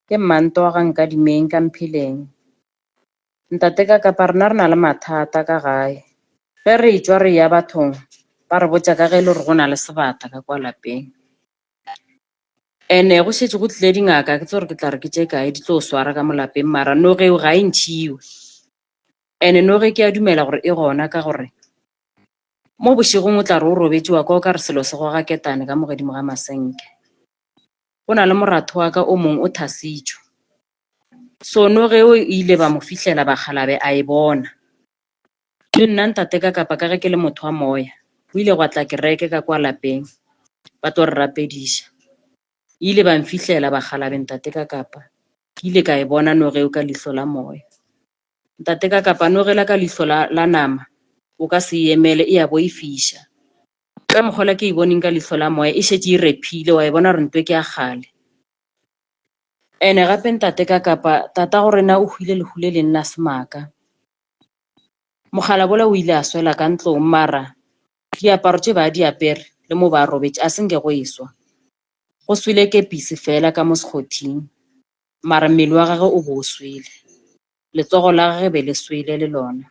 ke mmanto wa ga Nkadimeng ka Mpheleng. Ntate ka Kapa rena re na le mathata ka gae. Ge re tswa re ya bathong ba re botsa ka ge le gore go na le sebata ka kwa lapeng. Ene go šetse go tlile dingaka ke tsore ke tla re ke tše kae di tlo swara ka mo lapeng mara no ge ga e ntšhiwe. Ene no ge ke a dumela gore e gona ka gore mo bošegong o tla re o robetšiwa ka o ka re selo se go gaketane ka mo godimo ga masenke. Go na le moratho wa ka o mongwe o thasitšwe. So no ge o ile ba mo fihlela Bakgalabe a e bona. Le nna ntate ka Kapa ka ge ke le motho wa moya o ile gwa tla kereke ka kwa lapeng ba tlo re rapediša. Ile ba mfihlela Bakgalabe ntate ka Kapa ke ile ka e bona no ge o ka leihlo la moya. Ntate ka Kapa no ge la ka leihlo la nama o ka se emele e ya bo e fiša. Ka mokgwa ke e boneng ka leihlo la moya e šetše e rephile wa e bona gore ntwe ke a kgale. Ene gape ntate ka Kapa tata gore na o hwile lehu le leng la semaka. Mogala bola o ile a swela ka ntlong mara diaparo tše ba di apere le mo ba robetše a senge go eswa. Go swile kepisi fela ka mo sekgothing mara mmele wa gagwe o bo o swele. Letsogo la gagwe be le swele le lona.